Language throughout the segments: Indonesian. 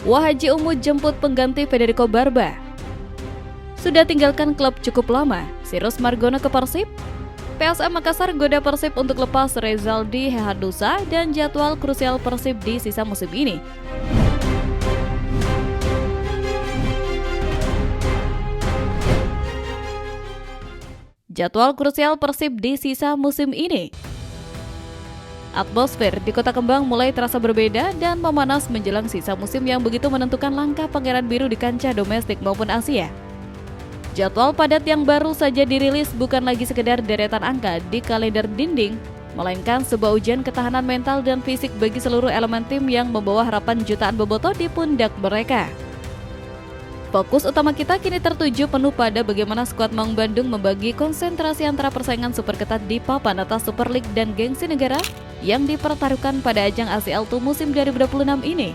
Wahaji Umut jemput pengganti Federico Barba. Sudah tinggalkan klub cukup lama, Sirus Margono ke Persib? PSM Makassar goda Persib untuk lepas Rezaldi Hehanusa dan jadwal krusial Persib di sisa musim ini. Jadwal krusial Persib di sisa musim ini. Atmosfer di Kota Kembang mulai terasa berbeda dan memanas menjelang sisa musim yang begitu menentukan langkah Pangeran Biru di kancah domestik maupun Asia. Jadwal padat yang baru saja dirilis bukan lagi sekedar deretan angka di kalender dinding, melainkan sebuah ujian ketahanan mental dan fisik bagi seluruh elemen tim yang membawa harapan jutaan bobotoh di pundak mereka. Fokus utama kita kini tertuju penuh pada bagaimana skuad Maung Bandung membagi konsentrasi antara persaingan super ketat di papan atas Super League dan gengsi negara yang dipertaruhkan pada ajang ACL2 musim 2026 ini.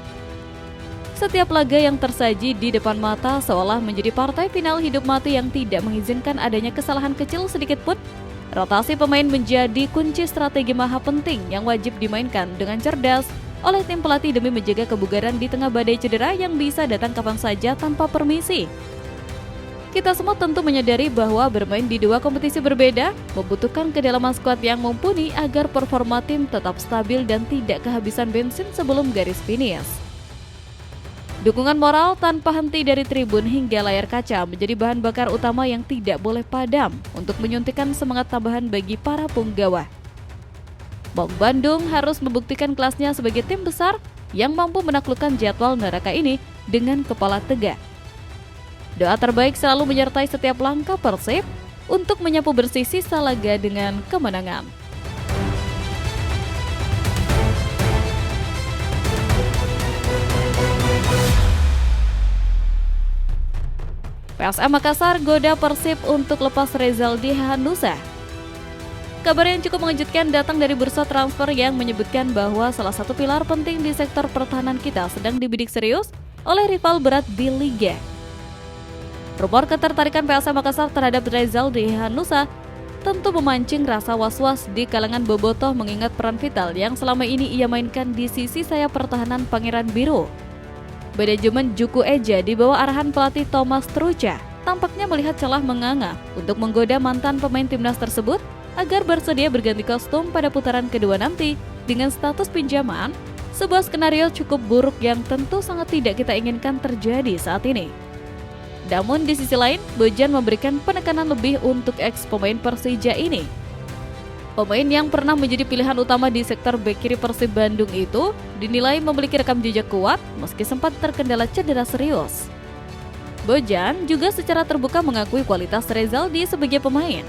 Setiap laga yang tersaji di depan mata seolah menjadi partai final hidup mati yang tidak mengizinkan adanya kesalahan kecil sedikit pun. Rotasi pemain menjadi kunci strategi maha penting yang wajib dimainkan dengan cerdas oleh tim pelatih demi menjaga kebugaran di tengah badai cedera yang bisa datang kapan saja tanpa permisi. Kita semua tentu menyadari bahwa bermain di dua kompetisi berbeda membutuhkan kedalaman skuad yang mumpuni agar performa tim tetap stabil dan tidak kehabisan bensin sebelum garis finish. Dukungan moral tanpa henti dari tribun hingga layar kaca menjadi bahan bakar utama yang tidak boleh padam untuk menyuntikkan semangat tambahan bagi para punggawa. Maung Bandung harus membuktikan kelasnya sebagai tim besar yang mampu menaklukkan jadwal neraka ini dengan kepala tegak. Doa terbaik selalu menyertai setiap langkah Persib untuk menyapu bersih sisa laga dengan kemenangan. PSM Makassar goda Persib untuk lepas Rezaldi Hehanusa. Kabar yang cukup mengejutkan datang dari bursa transfer yang menyebutkan bahwa salah satu pilar penting di sektor pertahanan kita sedang dibidik serius oleh rival berat di Liga. Rumor ketertarikan PSM Makassar terhadap Rezaldi Hehanusa tentu memancing rasa was-was di kalangan bobotoh mengingat peran vital yang selama ini ia mainkan di sisi sayap pertahanan Pangeran Biru. Manajemen Juku Eja di bawah arahan pelatih Thomas Trucha tampaknya melihat celah menganga untuk menggoda mantan pemain timnas tersebut agar bersedia berganti kostum pada putaran kedua nanti dengan status pinjaman, sebuah skenario cukup buruk yang tentu sangat tidak kita inginkan terjadi saat ini. Namun di sisi lain, Bojan memberikan penekanan lebih untuk ex-pemain Persija ini. Pemain yang pernah menjadi pilihan utama di sektor bek kiri Persib Bandung itu dinilai memiliki rekam jejak kuat meski sempat terkendala cedera serius. Bojan juga secara terbuka mengakui kualitas Rezaldi sebagai pemain.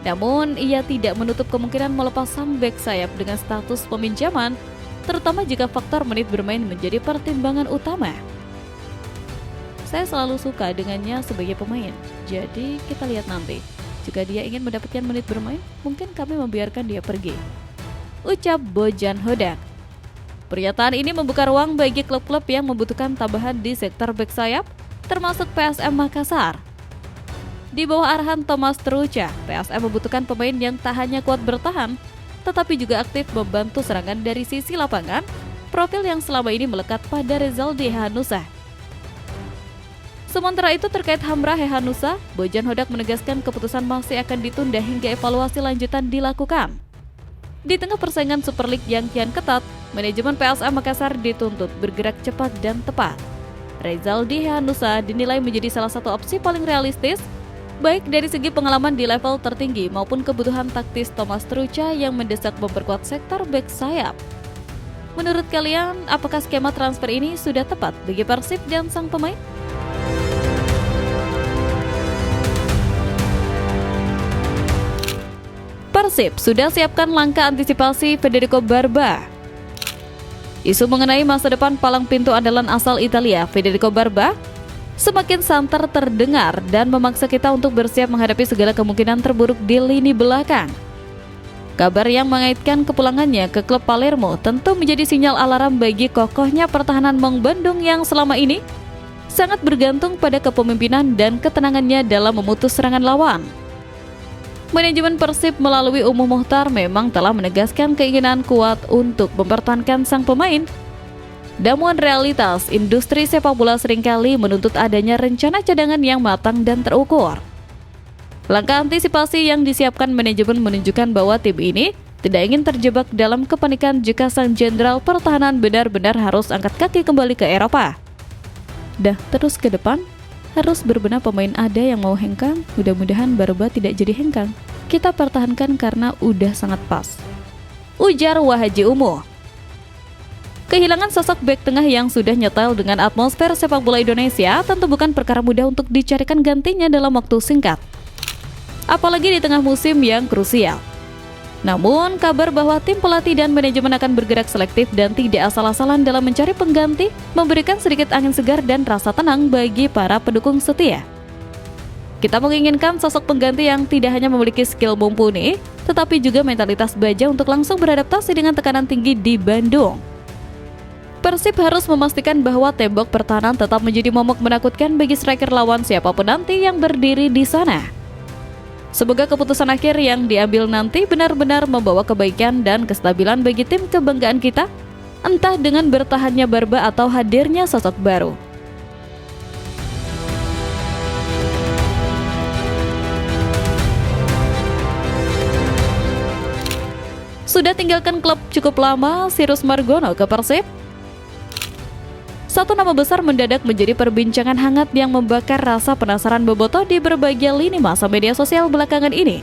Namun, ia tidak menutup kemungkinan melepas sang bek sayap dengan status peminjaman, terutama jika faktor menit bermain menjadi pertimbangan utama. Saya selalu suka dengannya sebagai pemain, jadi kita lihat nanti. Jika dia ingin mendapatkan menit bermain, mungkin kami membiarkan dia pergi. Ucap Bojan Hodak. Pernyataan ini membuka ruang bagi klub-klub yang membutuhkan tambahan di sektor bek sayap, termasuk PSM Makassar. Di bawah arahan Thomas Trucha, PSM membutuhkan pemain yang tak hanya kuat bertahan, tetapi juga aktif membantu serangan dari sisi lapangan, profil yang selama ini melekat pada Rezaldi Hehanusa. Sementara itu terkait Hamrah Hehanusa, Bojan Hodak menegaskan keputusan masih akan ditunda hingga evaluasi lanjutan dilakukan. Di tengah persaingan Super League yang kian ketat, manajemen PSM Makassar dituntut bergerak cepat dan tepat. Rezaldi Hehanusa dinilai menjadi salah satu opsi paling realistis, baik dari segi pengalaman di level tertinggi maupun kebutuhan taktis Thomas Trucha yang mendesak memperkuat sektor bek sayap. Menurut kalian, apakah skema transfer ini sudah tepat bagi Persib dan sang pemain? Persib sudah siapkan langkah antisipasi Federico Barba. Isu mengenai masa depan palang pintu andalan asal Italia, Federico Barba, semakin santer terdengar dan memaksa kita untuk bersiap menghadapi segala kemungkinan terburuk di lini belakang. Kabar yang mengaitkan kepulangannya ke klub Palermo tentu menjadi sinyal alarm bagi kokohnya pertahanan Maung Bandung yang selama ini sangat bergantung pada kepemimpinan dan ketenangannya dalam memutus serangan lawan. Manajemen Persib melalui Umuh Muchtar memang telah menegaskan keinginan kuat untuk mempertahankan sang pemain. Namun realitas industri sepak bola seringkali menuntut adanya rencana cadangan yang matang dan terukur. Langkah antisipasi yang disiapkan manajemen menunjukkan bahwa tim ini tidak ingin terjebak dalam kepanikan jika sang jenderal pertahanan benar-benar harus angkat kaki kembali ke Eropa. Dah terus ke depan, harus berbenah pemain ada yang mau hengkang, mudah-mudahan Barba tidak jadi hengkang. Kita pertahankan karena udah sangat pas. Ujar Wahaji Umu. Kehilangan sosok bek tengah yang sudah nyetel dengan atmosfer sepak bola Indonesia tentu bukan perkara mudah untuk dicarikan gantinya dalam waktu singkat. Apalagi di tengah musim yang krusial. Namun, kabar bahwa tim pelatih dan manajemen akan bergerak selektif dan tidak asal-asalan dalam mencari pengganti memberikan sedikit angin segar dan rasa tenang bagi para pendukung setia. Kita menginginkan sosok pengganti yang tidak hanya memiliki skill mumpuni, tetapi juga mentalitas baja untuk langsung beradaptasi dengan tekanan tinggi di Bandung. Persib harus memastikan bahwa tembok pertahanan tetap menjadi momok menakutkan bagi striker lawan siapapun nanti yang berdiri di sana. Semoga keputusan akhir yang diambil nanti benar-benar membawa kebaikan dan kestabilan bagi tim kebanggaan kita, entah dengan bertahannya Barba atau hadirnya sosok baru. Sudah tinggalkan klub cukup lama, Sirus Margono ke Persib? Satu nama besar mendadak menjadi perbincangan hangat yang membakar rasa penasaran bobotoh di berbagai lini masa media sosial belakangan ini.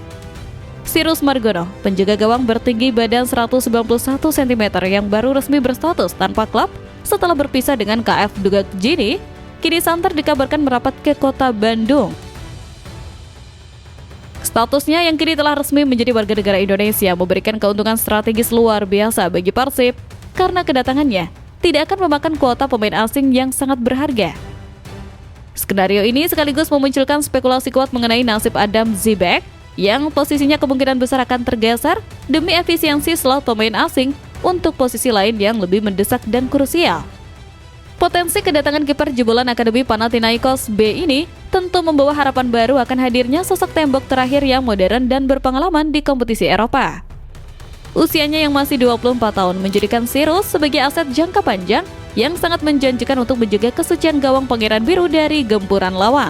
Sirus Margono, penjaga gawang bertinggi badan 191 cm yang baru resmi berstatus tanpa klub setelah berpisah dengan KF Dugak Jini, kini santer dikabarkan merapat ke kota Bandung. Statusnya yang kini telah resmi menjadi warga negara Indonesia memberikan keuntungan strategis luar biasa bagi Persib karena kedatangannya tidak akan memakan kuota pemain asing yang sangat berharga. Skenario ini sekaligus memunculkan spekulasi kuat mengenai nasib Adam Zibek yang posisinya kemungkinan besar akan tergeser demi efisiensi slot pemain asing untuk posisi lain yang lebih mendesak dan krusial. Potensi kedatangan kiper jebolan Akademi Panathinaikos B ini tentu membawa harapan baru akan hadirnya sosok tembok terakhir yang modern dan berpengalaman di kompetisi Eropa. Usianya yang masih 24 tahun menjadikan Sirus sebagai aset jangka panjang yang sangat menjanjikan untuk menjaga kesucian gawang Pangeran Biru dari gempuran lawan.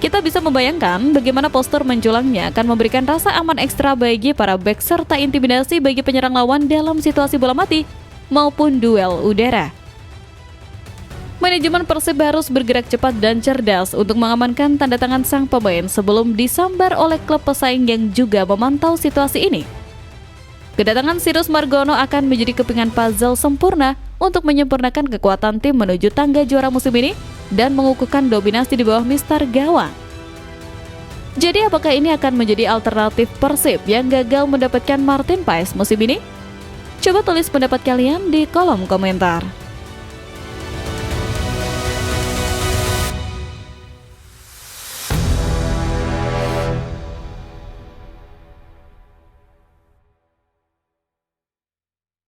Kita bisa membayangkan bagaimana postur menjulangnya akan memberikan rasa aman ekstra bagi para bek serta intimidasi bagi penyerang lawan dalam situasi bola mati maupun duel udara. Manajemen Persib harus bergerak cepat dan cerdas untuk mengamankan tanda tangan sang pemain sebelum disambar oleh klub pesaing yang juga memantau situasi ini. Kedatangan Sirus Margono akan menjadi kepingan puzzle sempurna untuk menyempurnakan kekuatan tim menuju tangga juara musim ini dan mengukuhkan dominasi di bawah Mister Gawang. Jadi apakah ini akan menjadi alternatif Persib yang gagal mendapatkan Martin Paes musim ini? Coba tulis pendapat kalian di kolom komentar.